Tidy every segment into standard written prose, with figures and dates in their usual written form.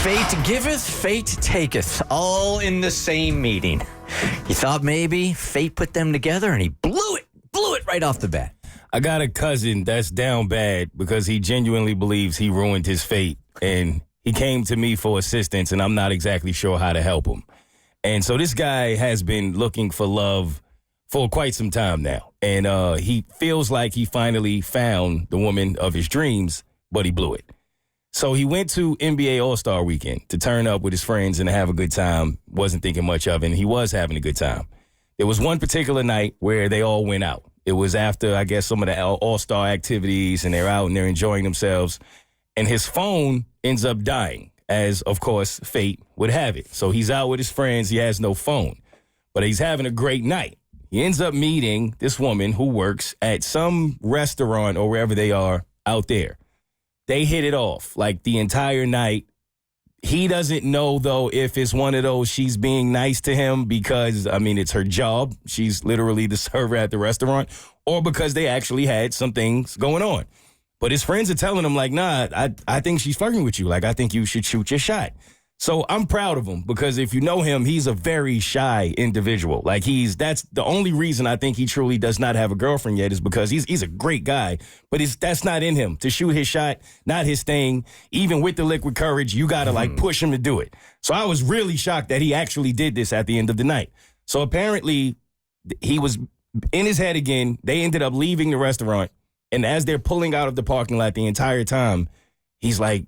Fate giveth, fate taketh, all in the same meeting. You thought maybe fate put them together, and he blew it right off the bat. I got a cousin that's down bad because he genuinely believes he ruined his fate, and he came to me for assistance, and I'm not exactly sure how to help him. And so this guy has been looking for love for quite some time now, and he feels like he finally found the woman of his dreams, but he blew it. So he went to NBA All-Star Weekend to turn up with his friends and have a good time. Wasn't thinking much of it, and he was having a good time. There was one particular night where they all went out. It was after, I guess, some of the All-Star activities, and they're out and they're enjoying themselves. And his phone ends up dying, as, of course, fate would have it. So he's out with his friends. He has no phone, but he's having a great night. He ends up meeting this woman who works at some restaurant or wherever they are out there. They hit it off like the entire night. He doesn't know, though, if it's one of those she's being nice to him because, I mean, it's her job. She's literally the server at the restaurant, or because they actually had some things going on. But his friends are telling him, like, nah, I think she's flirting with you. Like, I think you should shoot your shot. So I'm proud of him because if you know him, he's a very shy individual. Like that's the only reason I think he truly does not have a girlfriend yet is because he's a great guy, but that's not in him. To shoot his shot, not his thing. Even with the liquid courage, you got to like push him to do it. So I was really shocked that he actually did this at the end of the night. So apparently he was in his head again. They ended up leaving the restaurant. And as they're pulling out of the parking lot the entire time, he's like,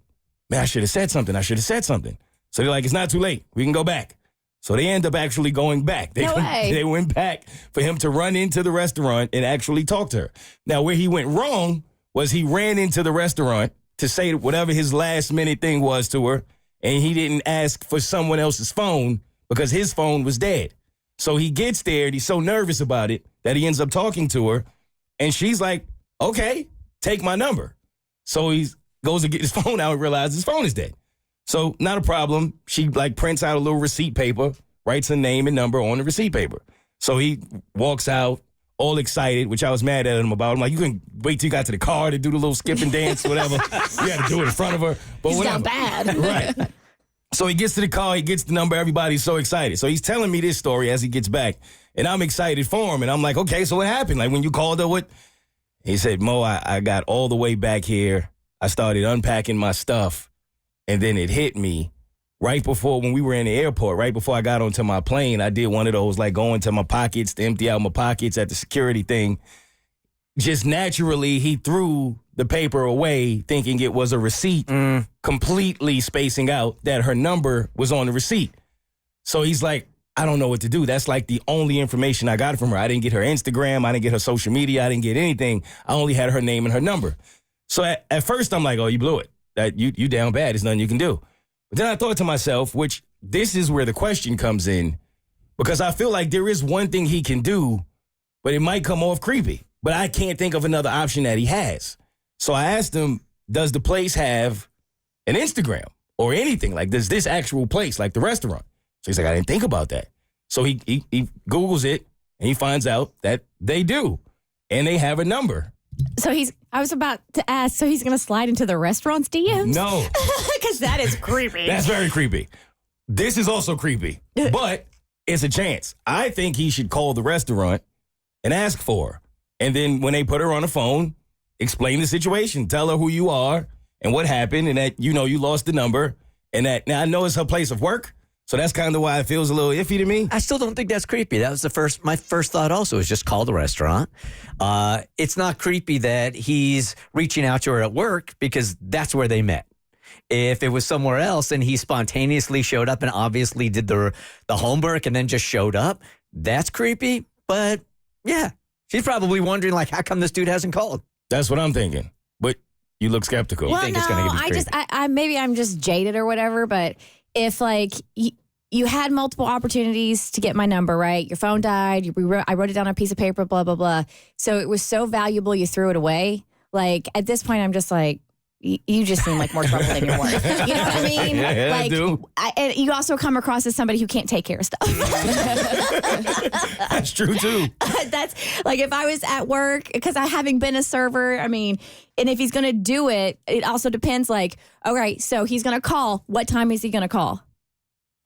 man, I should have said something. So they're like, it's not too late. We can go back. So they end up actually going back. They went back for him to run into the restaurant and actually talk to her. Now, where he went wrong was he ran into the restaurant to say whatever his last minute thing was to her, and he didn't ask for someone else's phone because his phone was dead. So he gets there, and he's so nervous about it that he ends up talking to her, and she's like, okay, take my number. So he goes to get his phone out and realizes his phone is dead. So not a problem. She like prints out a little receipt paper, writes her name and number on the receipt paper. So he walks out all excited, which I was mad at him about. I'm like, you can wait till you got to the car to do the little skip and dance, whatever. You had to do it in front of her. But he's whatever. not bad. Right. So he gets to the car, he gets the number, everybody's so excited. So he's telling me this story as he gets back, and I'm excited for him. And I'm like, okay, so what happened? Like when you called her, what? He said, Mo, I got all the way back here. I started unpacking my stuff. And then it hit me right before when we were in the airport, right before I got onto my plane. I did one of those, like going to my pockets to empty out my pockets at the security thing. Just naturally, he threw the paper away thinking it was a receipt, completely spacing out that her number was on the receipt. So he's like, I don't know what to do. That's like the only information I got from her. I didn't get her Instagram. I didn't get her social media. I didn't get anything. I only had her name and her number. So at first, I'm like, oh, you blew it. That you down bad. There's nothing you can do. But then I thought to myself, which this is where the question comes in, because I feel like there is one thing he can do, but it might come off creepy. But I can't think of another option that he has. So I asked him, does the place have an Instagram or anything? Like, does this actual place, like the restaurant? So he's like, I didn't think about that. So he Googles it, and he finds out that they do, and they have a number. So I was about to ask, so he's going to slide into the restaurant's DMs? No. Because that is creepy. That's very creepy. This is also creepy, but it's a chance. I think he should call the restaurant and ask for her. And then when they put her on the phone, explain the situation. Tell her who you are and what happened and that, you lost the number. And that, now I know it's her place of work. So that's kind of why it feels a little iffy to me. I still don't think that's creepy. That was my first thought also is just call the restaurant. It's not creepy that he's reaching out to her at work because that's where they met. If it was somewhere else and he spontaneously showed up and obviously did the homework and then just showed up, that's creepy. But yeah, she's probably wondering like, how come this dude hasn't called? That's what I'm thinking. But you look skeptical. Well, you think no, it's going to get creepy. I maybe I'm just jaded or whatever, but if like you had multiple opportunities to get my number, right? Your phone died. I wrote it down on a piece of paper, blah, blah, blah. So it was so valuable you threw it away. Like at this point, I'm just like, you just seem like more trouble than you're worth. You know what I mean? Yeah, like, I do. And you also come across as somebody who can't take care of stuff. That's true, too. That's like if I was at work, because having been a server, I mean, and if he's going to do it, it also depends like, all right, so he's going to call. What time is he going to call?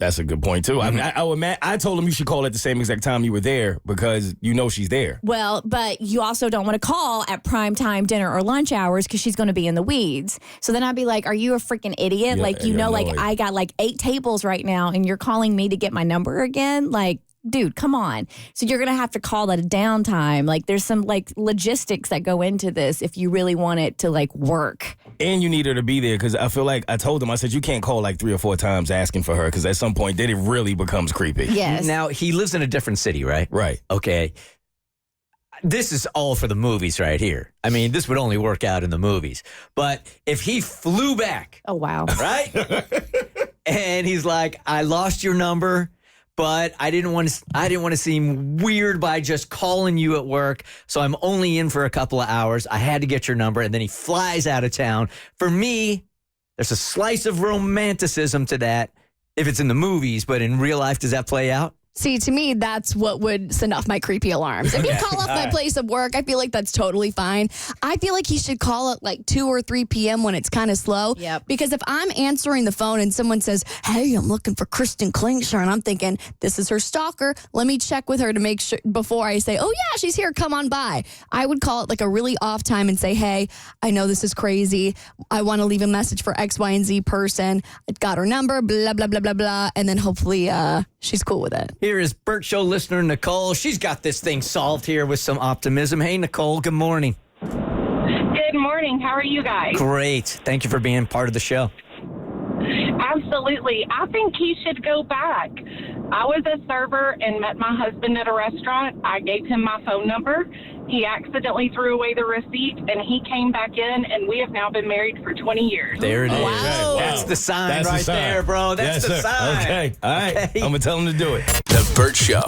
That's a good point, too. I mean, I told him you should call at the same exact time you were there because you know she's there. Well, but you also don't want to call at prime time dinner or lunch hours because she's going to be in the weeds. So then I'd be like, are you a freaking idiot? Yeah, like, you know, like I got like 8 tables right now and you're calling me to get my number again? Like, dude, come on. So you're going to have to call at a downtime. Like there's some like logistics that go into this if you really want it to like work. And you need her to be there because I feel like I told him, I said, you can't call like 3 or 4 times asking for her because at some point then it really becomes creepy. Yes. Now, he lives in a different city, right? Right. Okay. This is all for the movies right here. I mean, this would only work out in the movies. But if he flew back, Oh, wow. right? And he's like, I lost your number, but I didn't want to seem weird by just calling you at work. So I'm only in for a couple of hours. I had to get your number. And then he flies out of town. For me, there's a slice of romanticism to that if it's in the movies, but in real life, does that play out? See, to me, that's what would send off my creepy alarms. If you call off my place of work, I feel like that's totally fine. I feel like he should call at like 2 or 3 p.m. when it's kind of slow. Yep. Because if I'm answering the phone and someone says, hey, I'm looking for Kristen Klingsher, and I'm thinking, this is her stalker, let me check with her to make sure before I say, oh, yeah, she's here, come on by. I would call it like a really off time and say, hey, I know this is crazy. I want to leave a message for X, Y, and Z person. I got her number, blah, blah, blah, blah, blah. And then hopefully she's cool with it. Here is Bert Show listener Nicole. She's got this thing solved here with some optimism. Hey, Nicole, good morning. Good morning. How are you guys? Great. Thank you for being part of the show. Absolutely. I think he should go back. I was a server and met my husband at a restaurant. I gave him my phone number. He accidentally threw away the receipt, and he came back in, and we have now been married for 20 years. There it is. Wow. That's the sign That's the right sign. there, bro. That's Yes, the sir. sign. Okay. All right. Okay. I'm going to tell him to do it. The Bert Show.